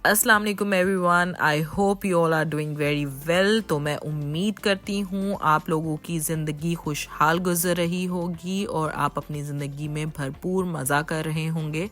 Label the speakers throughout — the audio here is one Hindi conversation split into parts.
Speaker 1: अस्सलाम वालेकुम everyone, I hope you all are doing very well. तो मैं उम्मीद करती हूँ आप लोगों की ज़िंदगी खुशहाल गुजर रही होगी और आप अपनी ज़िंदगी में भरपूर मज़ा कर रहे होंगे।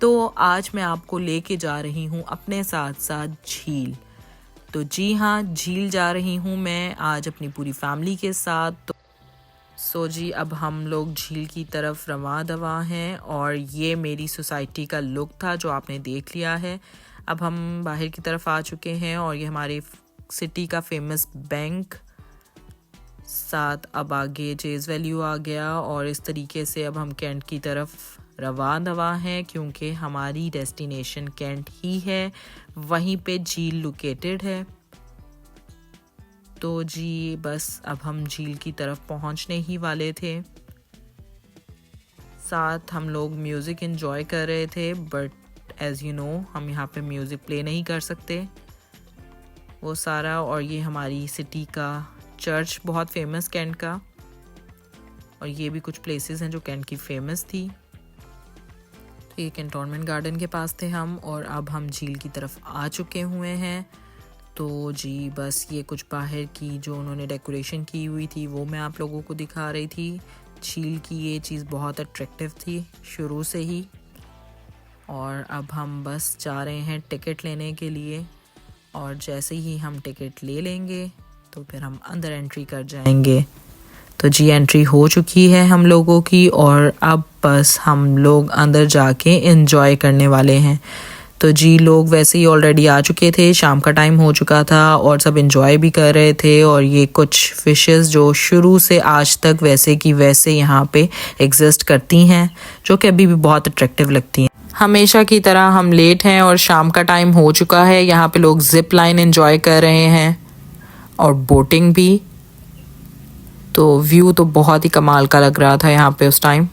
Speaker 1: तो आज मैं आपको लेके जा रही हूँ अपने साथ साथ झील। तो जी हाँ, झील जा रही हूँ मैं आज अपनी पूरी फैमिली के साथ। सो जी, अब हम लोग झील की तरफ रवां दवा हैं और ये मेरी सोसाइटी का लुक था जो आपने देख लिया है। अब हम बाहर की तरफ आ चुके हैं और ये हमारे सिटी का फेमस बैंक, साथ अब आगे चेज़ वैल्यू आ गया और इस तरीके से अब हम कैंट की तरफ रवां दवा हैं क्योंकि हमारी डेस्टिनेशन कैंट ही है, वहीं पे झील लोकेटेड है। तो जी बस अब हम झील की तरफ पहुंचने ही वाले थे। साथ हम लोग म्यूज़िक एंजॉय कर रहे थे, बट एज़ यू नो हम यहाँ पे म्यूज़िक प्ले नहीं कर सकते वो सारा। और ये हमारी सिटी का चर्च बहुत फेमस कैंट का, और ये भी कुछ प्लेसेस हैं जो कैंट की फेमस थी। तो ये कैंटोनमेंट गार्डन के पास थे हम और अब हम झील की तरफ आ चुके हुए हैं। तो जी बस ये कुछ बाहर की जो उन्होंने डेकोरेशन की हुई थी वो मैं आप लोगों को दिखा रही थी। झील की ये चीज़ बहुत अट्रैक्टिव थी शुरू से ही। और अब हम बस जा रहे हैं टिकट लेने के लिए, और जैसे ही हम टिकट ले लेंगे तो फिर हम अंदर एंट्री कर जाएंगे। तो जी एंट्री हो चुकी है हम लोगों की और अब बस हम लोग अंदर जाके एंजॉय करने वाले हैं। तो जी लोग वैसे ही ऑलरेडी आ चुके थे, शाम का टाइम हो चुका था और सब एंजॉय भी कर रहे थे। और ये कुछ फिशेस जो शुरू से आज तक वैसे की वैसे यहाँ पे एग्जिस्ट करती हैं, जो कि अभी भी बहुत अट्रैक्टिव लगती हैं। हमेशा की तरह हम लेट हैं और शाम का टाइम हो चुका है। यहाँ पे लोग जिप लाइन एंजॉय कर रहे हैं और बोटिंग भी। तो व्यू तो बहुत ही कमाल का लग रहा था यहाँ पे उस टाइम।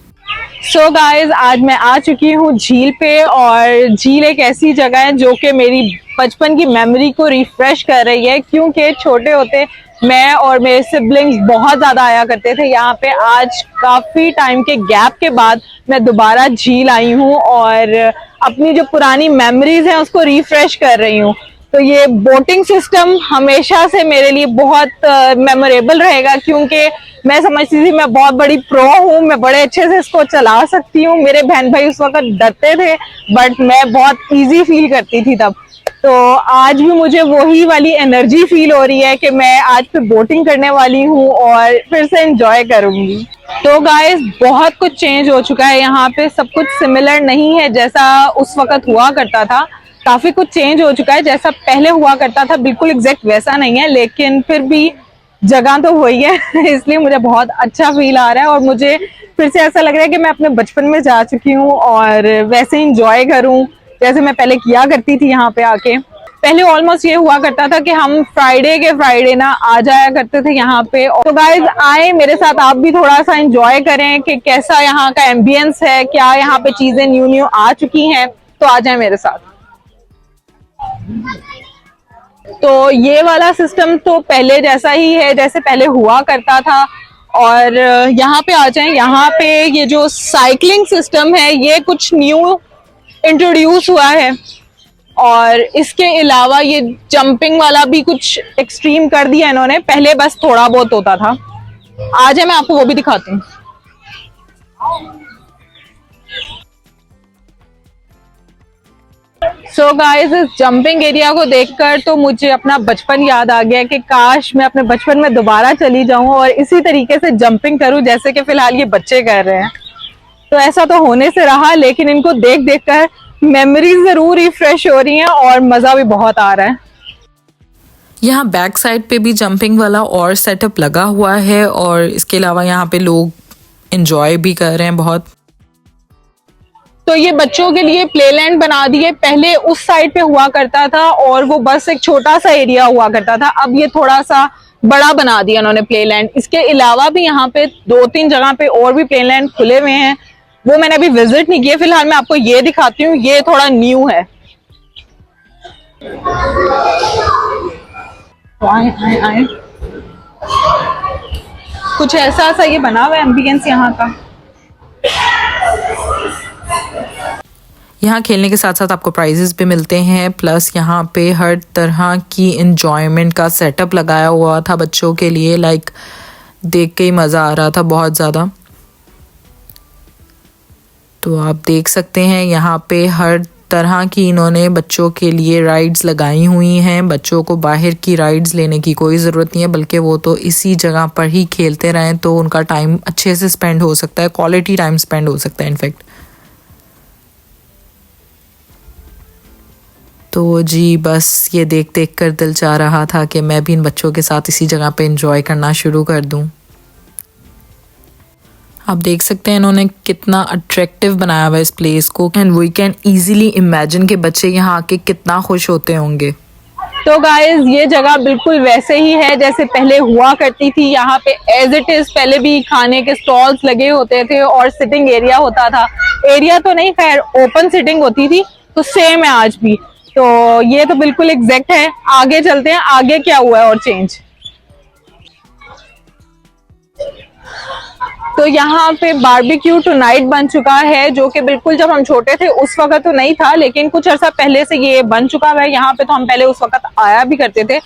Speaker 2: सो गाइज, आज मैं आ चुकी हूँ झील पे, और झील एक ऐसी जगह है जो कि मेरी बचपन की मेमोरी को रिफ्रेश कर रही है, क्योंकि छोटे होते मैं और मेरे सिबलिंग्स बहुत ज़्यादा आया करते थे यहाँ पे। आज काफ़ी टाइम के गैप के बाद मैं दोबारा झील आई हूँ और अपनी जो पुरानी मेमोरीज हैं उसको रिफ्रेश कर रही हूँ। तो ये बोटिंग सिस्टम हमेशा से मेरे लिए बहुत मेमोरेबल रहेगा, क्योंकि मैं समझती थी मैं बहुत बड़ी प्रो हूँ, मैं बड़े अच्छे से इसको चला सकती हूँ। मेरे बहन भाई उस वक्त डरते थे, बट मैं बहुत इजी फील करती थी तब। तो आज भी मुझे वही वाली एनर्जी फील हो रही है कि मैं आज पे बोटिंग करने वाली हूँ और फिर से एंजॉय करूंगी। तो गाइस, बहुत कुछ चेंज हो चुका है यहाँ पे, सब कुछ सिमिलर नहीं है जैसा उस वक्त हुआ करता था। काफी कुछ चेंज हो चुका है, जैसा पहले हुआ करता था बिल्कुल एग्जैक्ट वैसा नहीं है, लेकिन फिर भी जगह तो वही है इसलिए मुझे बहुत अच्छा फील आ रहा है और मुझे फिर से ऐसा लग रहा है कि मैं अपने बचपन में जा चुकी हूँ और वैसे इंजॉय करूँ जैसे मैं पहले किया करती थी यहाँ पे आके। पहले ऑलमोस्ट ये हुआ करता था कि हम फ्राइडे के फ्राइडे ना आ जाया करते थे यहाँ पे। तो गाइज आए मेरे साथ, आप भी थोड़ा सा एंजॉय करें कि कैसा यहाँ का एम्बियंस है, क्या यहाँ पे चीजें न्यू न्यू आ चुकी हैं। तो आ जाए मेरे साथ। तो ये वाला सिस्टम तो पहले जैसा ही है जैसे पहले हुआ करता था। और यहाँ पे आ जाएं, यहाँ पे ये जो साइकिलिंग सिस्टम है ये कुछ न्यू इंट्रोड्यूस हुआ है, और इसके अलावा ये जंपिंग वाला भी कुछ एक्सट्रीम कर दिया इन्होंने। पहले बस थोड़ा बहुत होता था। आ जाए मैं आपको वो भी दिखाती हूँ। सो गाइस, इस जंपिंग एरिया को देखकर तो मुझे अपना बचपन याद आ गया कि काश मैं अपने बचपन में दोबारा चली जाऊं और इसी तरीके से जंपिंग करूं जैसे कि फिलहाल ये बच्चे कर रहे हैं। तो ऐसा तो होने से रहा, लेकिन इनको देख देख कर मेमोरीज जरूर रिफ्रेश हो रही हैं और मजा भी बहुत आ रहा है।
Speaker 1: यहाँ बैक साइड पे भी जंपिंग वाला और सेटअप लगा हुआ है, और इसके अलावा यहाँ पे लोग एंजॉय भी कर रहे हैं बहुत।
Speaker 2: तो ये बच्चों के लिए प्लेलैंड बना दिए। पहले उस साइड पे हुआ करता था और वो बस एक छोटा सा एरिया हुआ करता था, अब ये थोड़ा सा बड़ा बना दिया उन्होंने प्लेलैंड। इसके अलावा भी यहाँ पे 2-3 जगह पे और भी प्लेलैंड खुले हुए हैं, वो मैंने अभी विजिट नहीं किए। फिलहाल मैं आपको ये दिखाती हूँ, ये थोड़ा न्यू है। आए कुछ ऐसा सा ये बना हुआ है एम्बियंस यहाँ का।
Speaker 1: यहाँ खेलने के साथ साथ आपको प्राइजेस भी मिलते हैं, प्लस यहाँ पे हर तरह की इंजॉयमेंट का सेटअप लगाया हुआ था बच्चों के लिए। लाइक देख के ही मज़ा आ रहा था बहुत ज़्यादा। तो आप देख सकते हैं यहाँ पे हर तरह की इन्होंने बच्चों के लिए राइड्स लगाई हुई हैं। बच्चों को बाहर की राइड्स लेने की कोई ज़रूरत नहीं है, बल्कि वो तो इसी जगह पर ही खेलते रहें तो उनका टाइम अच्छे से स्पेंड हो सकता है, क्वालिटी टाइम स्पेंड हो सकता है इनफैक्ट। तो जी बस ये देख देख कर दिल चाह रहा था कि मैं भी इन बच्चों के साथ इसी जगह पे एंजॉय करना शुरू कर दूं। आप देख सकते हैं इन्होंने कितना अट्रैक्टिव बनाया हुआ इस प्लेस को, and we can easily imagine कि बच्चे यहाँ आके कितना खुश होते होंगे।
Speaker 2: तो गाइज ये जगह बिल्कुल वैसे ही है जैसे पहले हुआ करती थी। यहाँ पे एज इट इज पहले भी खाने के स्टॉल्स लगे होते थे और सिटिंग एरिया होता था। एरिया तो नहीं, खैर ओपन सिटिंग होती थी। तो सेम है आज भी। तो ये तो बिल्कुल एग्जैक्ट है। आगे चलते हैं, आगे क्या हुआ है और चेंज। तो यहाँ पे बारबेक्यू टू नाइट बन चुका है, जो कि बिल्कुल जब हम छोटे थे उस वक्त तो नहीं था, लेकिन कुछ अर्सा पहले से ये बन चुका है। यहाँ पे तो हम पहले उस वक्त आया भी करते थे।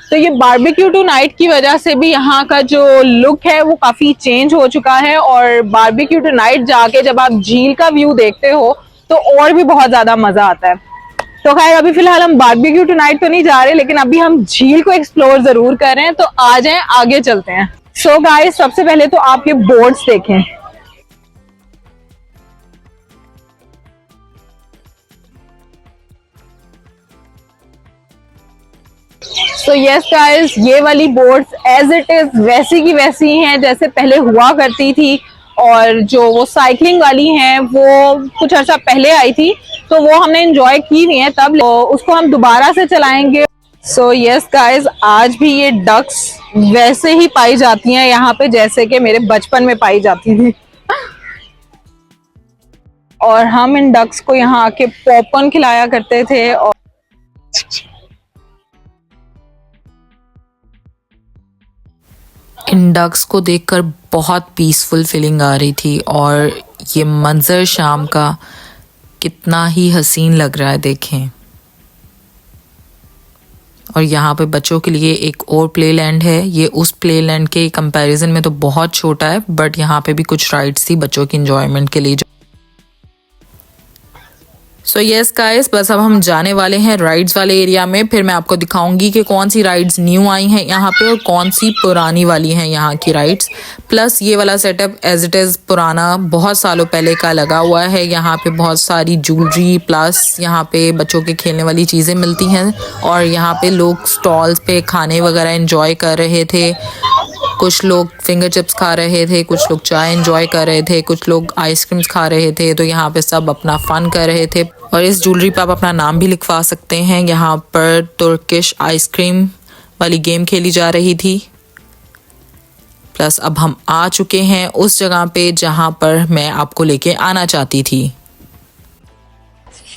Speaker 2: तो ये बारबेक्यू टू नाइट की वजह से भी यहाँ का जो लुक है वो काफी चेंज हो चुका है। और बारबेक्यू टू नाइट जाके जब आप झील का व्यू देखते हो तो और भी बहुत ज्यादा मजा आता है। तो खैर अभी फिलहाल हम बारबेक्यू टू नाइट तो नहीं जा रहे, लेकिन अभी हम झील को एक्सप्लोर जरूर कर रहे हैं। तो आ जाएं, आगे चलते हैं। सो गाइस सबसे पहले तो आप ये बोर्ड्स देखें। तो यस गाइस, ये वाली बोर्ड्स एज इट इज वैसी की वैसी हैं जैसे पहले हुआ करती थी। और जो वो साइकिलिंग वाली हैं वो कुछ अर्सा पहले आई थी, तो वो हमने एंजॉय की हुई है तब। तो उसको हम दोबारा से चलाएंगे। सो यस गाइस, आज भी ये डक्स वैसे ही पाई जाती हैं यहाँ पे जैसे कि मेरे बचपन में पाई जाती थी। और हम इन डक्स को यहाँ आके पॉपकॉर्न खिलाया करते थे। और
Speaker 1: इन डक्स को देखकर बहुत पीसफुल फीलिंग आ रही थी, और ये मंजर शाम का कितना ही हसीन लग रहा है, देखें। और यहाँ पे बच्चों के लिए एक और प्ले लैंड है। ये उस प्ले लैंड के कंपैरिजन में तो बहुत छोटा है, बट यहाँ पे भी कुछ राइड्स थी बच्चों की इंजॉयमेंट के लिए। सो यस गाइस, बस अब हम जाने वाले हैं राइड्स वाले एरिया में। फिर मैं आपको दिखाऊंगी कि कौन सी राइड्स न्यू आई हैं यहाँ पे और कौन सी पुरानी वाली हैं यहाँ की राइड्स। प्लस ये वाला सेटअप एज इट इज़ पुराना बहुत सालों पहले का लगा हुआ है। यहाँ पे बहुत सारी ज्वेलरी, प्लस यहाँ पे बच्चों के खेलने वाली चीज़ें मिलती हैं। और यहाँ पे लोग स्टॉल्स पे खाने वगैरह एंजॉय कर रहे थे। कुछ लोग फिंगर चिप्स खा रहे थे, कुछ लोग चाय एंजॉय कर रहे थे, कुछ लोग आइसक्रीम्स खा रहे थे। तो यहाँ पे सब अपना फन कर रहे थे। और इस ज्वेलरी पे आप अपना नाम भी लिखवा सकते हैं। यहाँ पर तुर्किश आइसक्रीम वाली गेम खेली जा रही थी। प्लस अब हम आ चुके हैं उस जगह पे जहाँ पर मैं आपको लेके आना चाहती थी।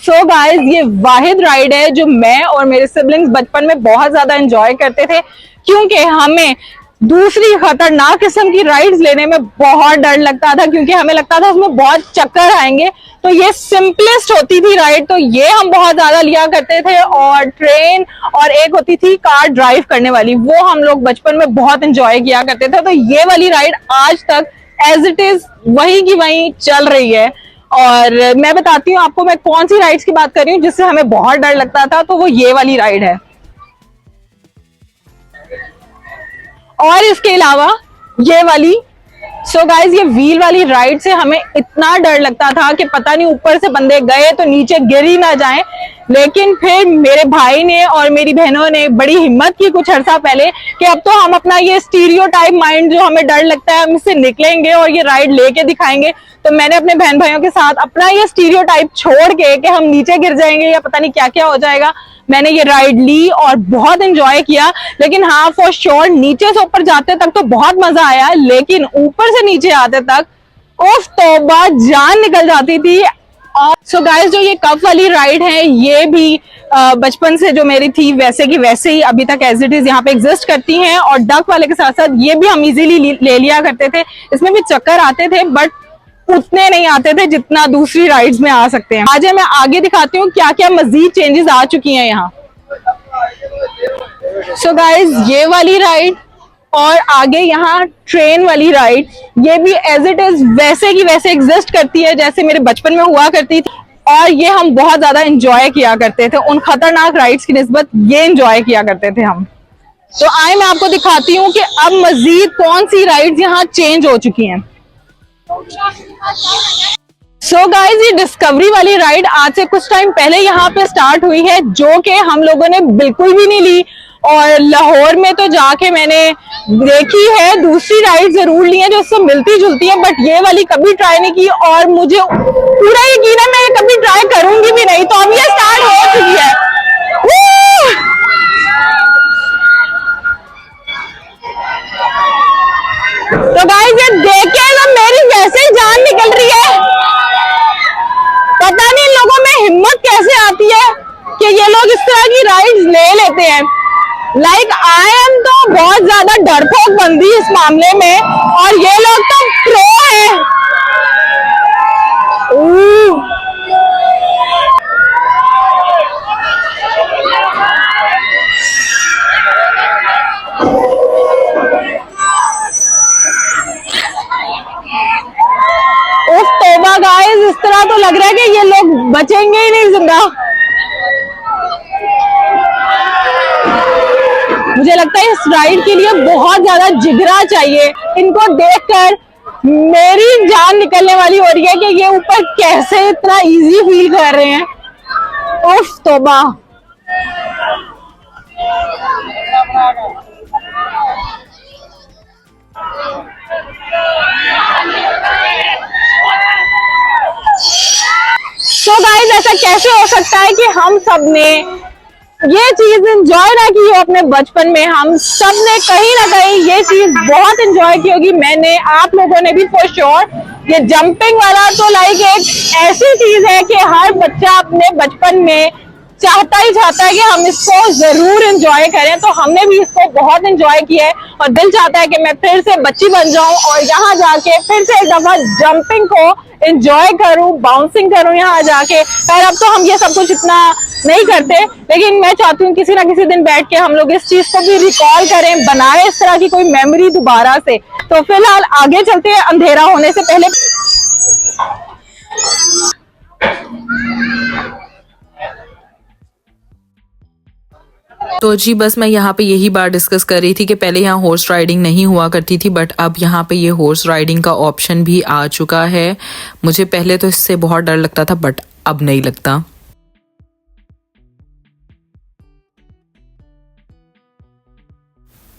Speaker 2: सो गाइस, ये वाहिद राइड है जो मैं और मेरे सिबलिंग्स बचपन में बहुत ज्यादा एंजॉय करते थे, क्योंकि हमें दूसरी खतरनाक किस्म की राइड्स लेने में बहुत डर लगता था, क्योंकि हमें लगता था उसमें बहुत चक्कर आएंगे। तो ये सिंपलेस्ट होती थी राइड, तो ये हम बहुत ज्यादा लिया करते थे। और ट्रेन, और एक होती थी कार ड्राइव करने वाली, वो हम लोग बचपन में बहुत एंजॉय किया करते थे। तो ये वाली राइड आज तक एज इट इज वही की वही चल रही है। और मैं बताती हूँ आपको मैं कौन सी राइड्स की बात कर रही हूँ जिससे हमें बहुत डर लगता था, तो वो ये वाली राइड है। और इसके अलावा ये वाली। सो गाइज, ये व्हील वाली राइड से हमें इतना डर लगता था कि पता नहीं ऊपर से बंदे गए तो नीचे गिर ही ना जाएं। लेकिन फिर मेरे भाई ने और मेरी बहनों ने बड़ी हिम्मत की कुछ अर्सा पहले कि अब तो हम अपना ये स्टीरियोटाइप माइंड जो हमें डर लगता है हम इससे निकलेंगे और ये राइड लेके दिखाएंगे। तो मैंने अपने बहन भाइयों के साथ अपना ये स्टीरियोटाइप छोड़ के कि हम नीचे गिर जाएंगे या पता नहीं क्या क्या हो जाएगा, मैंने ये राइड ली और बहुत एंजॉय किया। लेकिन हाँ, फॉर श्योर नीचे से ऊपर जाते तक तो बहुत मजा आया, लेकिन ऊपर से नीचे आते तक उफ तौबा, जान निकल जाती थी। और सो गाइस, जो ये कप वाली राइड है ये भी बचपन से जो मेरी थी वैसे की वैसे ही अभी तक एज इट इज यहाँ पे एग्जिस्ट करती हैं। और डक वाले के साथ साथ ये भी हम इजीली ले लिया करते थे। इसमें भी चक्कर आते थे, बट उतने नहीं आते थे जितना दूसरी राइड्स में आ सकते हैं। आज मैं आगे दिखाती हूँ क्या क्या मजीद चेंजेस आ चुकी हैं यहाँ। सो गाइज, ये वाली राइड और आगे यहाँ ट्रेन वाली राइड, ये भी एज इट इज वैसे की वैसे एग्जिस्ट करती है जैसे मेरे बचपन में हुआ करती थी, और ये हम बहुत ज्यादा एंजॉय किया करते थे। उन खतरनाक राइड्स की निस्बत ये एंजॉय किया करते थे हम। तो आए मैं आपको दिखाती हूँ कि अब मजीद कौन सी राइड्स यहाँ चेंज हो चुकी हैं। सो गाइज, ये डिस्कवरी वाली राइड आज से कुछ टाइम पहले यहाँ पे स्टार्ट हुई है, जो कि हम लोगों ने बिल्कुल भी नहीं ली। और लाहौर में तो जाके मैंने देखी है, दूसरी राइड जरूर ली है जो उससे मिलती जुलती है, बट ये वाली कभी ट्राई नहीं की, और मुझे पूरा यकीन है मैं कभी ट्राई करूंगी भी नहीं। तो अब ये स्टार्ट हो चुकी है। तो गाइस, ये देख के ना मेरी वैसे ही जान निकल रही है। पता नहीं इन लोगों में हिम्मत कैसे आती है कि ये लोग इस तरह की राइड्स ले लेते हैं। लाइक आई एम तो बहुत ज्यादा डरपोक बंदी इस मामले में, और ये लोग तो प्रो हैं। उफ तौबा गाइस, इस तरह तो लग रहा है कि ये लोग बचेंगे ही नहीं जिंदा। मुझे लगता है इस राइड के लिए बहुत ज्यादा जिगरा चाहिए। इनको देखकर मेरी जान निकलने वाली हो रही है कि ये ऊपर कैसे इतना इजी फील कर रहे हैं। उफ तौबा। तो गाइस, ऐसा कैसे हो सकता है कि हम सब ने ये चीज एंजॉय ना की हो अपने बचपन में। हम सब ने कहीं ना कहीं ये चीज बहुत एंजॉय की होगी। मैंने, आप लोगों ने भी फॉर श्योर। ये जंपिंग वाला तो लाइक एक ऐसी चीज है कि हर बच्चा अपने बचपन में चाहता है कि हम इसको जरूर एंजॉय करें। तो हमने भी इसको बहुत एंजॉय किया है, और दिल चाहता है कि मैं फिर से बच्ची बन जाऊं और यहाँ जाके फिर से एक दफा जंपिंग को एंजॉय करूं, बाउंसिंग करूं यहाँ जाके। पर अब तो हम ये सब कुछ इतना नहीं करते, लेकिन मैं चाहती हूँ किसी ना किसी दिन बैठ के हम लोग इस चीज को भी रिकॉल करें, बनाए इस तरह की कोई मेमोरी दोबारा से। तो फिलहाल आगे चलते हैं अंधेरा होने से पहले।
Speaker 1: तो जी बस मैं यहाँ पे यही बात डिस्कस कर रही थी कि पहले यहाँ हॉर्स राइडिंग नहीं हुआ करती थी, बट अब यहाँ पे ये हॉर्स राइडिंग का ऑप्शन भी आ चुका है। मुझे पहले तो इससे बहुत डर लगता था, बट अब नहीं लगता।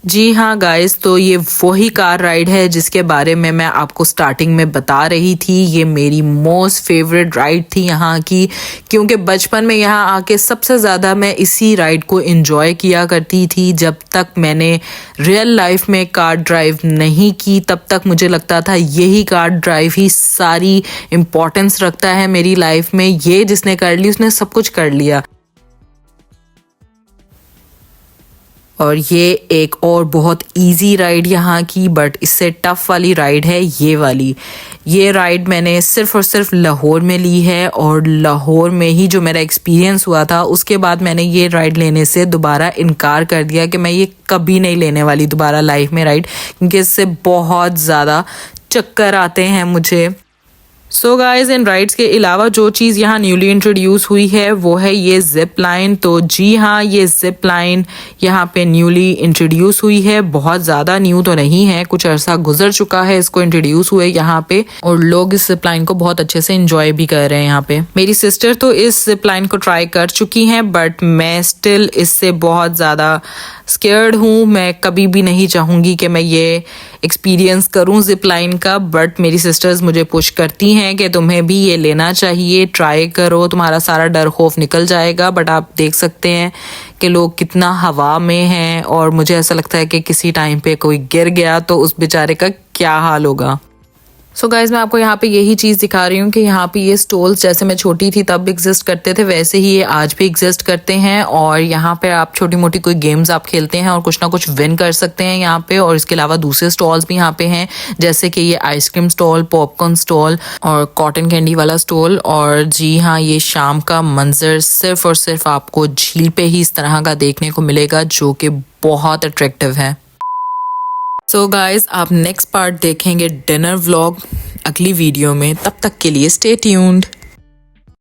Speaker 1: जी हाँ गाइस, तो ये वही कार राइड है जिसके बारे में मैं आपको स्टार्टिंग में बता रही थी। ये मेरी मोस्ट फेवरेट राइड थी यहाँ की, क्योंकि बचपन में यहाँ आके सबसे ज़्यादा मैं इसी राइड को एंजॉय किया करती थी। जब तक मैंने रियल लाइफ में कार ड्राइव नहीं की, तब तक मुझे लगता था यही कार ड्राइव ही सारी इम्पोर्टेंस रखता है मेरी लाइफ में। ये जिसने कर ली उसने सब कुछ कर लिया। और ये एक और बहुत इजी राइड यहाँ की, बट इससे टफ वाली राइड है ये वाली। ये राइड मैंने सिर्फ और सिर्फ लाहौर में ली है, और लाहौर में ही जो मेरा एक्सपीरियंस हुआ था उसके बाद मैंने ये राइड लेने से दोबारा इनकार कर दिया कि मैं ये कभी नहीं लेने वाली दोबारा लाइफ में राइड, क्योंकि इससे बहुत ज़्यादा चक्कर आते हैं मुझे। सो गाइज, इन राइड्स के अलावा जो चीज़ यहाँ न्यूली इंट्रोड्यूस हुई है वो है ये जिप लाइन। तो जी हाँ, ये जिप लाइन यहाँ पे न्यूली इंट्रोड्यूस हुई है। बहुत ज़्यादा न्यू तो नहीं है, कुछ अरसा गुजर चुका है इसको इंट्रोड्यूस हुए यहाँ पे, और लोग इस जिप लाइन को बहुत अच्छे से इंजॉय भी कर रहे हैं यहाँ पे। मेरी सिस्टर तो इस जिप लाइन को ट्राई कर चुकी हैं, बट मैं स्टिल इससे बहुत ज़्यादा स्केर्ड हूँ। मैं कभी भी नहीं चाहूँगी कि मैं ये एक्सपीरियंस करूँ जिप लाइन का, बट मेरी सिस्टर्स मुझे पुश करती हैं कि तुम्हें भी ये लेना चाहिए, ट्राई करो, तुम्हारा सारा डर खौफ निकल जाएगा। बट आप देख सकते हैं कि लोग कितना हवा में हैं, और मुझे ऐसा लगता है कि किसी टाइम पे कोई गिर गया तो उस बेचारे का क्या हाल होगा। सो गाइज मैं आपको यहाँ पे यही चीज़ दिखा रही हूँ कि यहाँ पे ये स्टॉल्स जैसे मैं छोटी थी तब एग्जिस्ट करते थे वैसे ही ये आज भी एग्जिस्ट करते हैं। और यहाँ पे आप छोटी मोटी कोई गेम्स आप खेलते हैं और कुछ ना कुछ विन कर सकते हैं यहाँ पे। और इसके अलावा दूसरे स्टॉल्स भी यहाँ पे हैं, जैसे कि ये आइसक्रीम स्टॉल, पॉपकॉर्न स्टॉल और कॉटन कैंडी वाला स्टॉल। और जी हाँ, ये शाम का मंजर सिर्फ और सिर्फ आपको झील पे ही इस तरह का देखने को मिलेगा, जो कि बहुत अट्रैक्टिव है। सो गाइज आप नेक्स्ट पार्ट देखेंगे डिनर व्लॉग अगली वीडियो में, तब तक के लिए स्टे ट्यून्ड।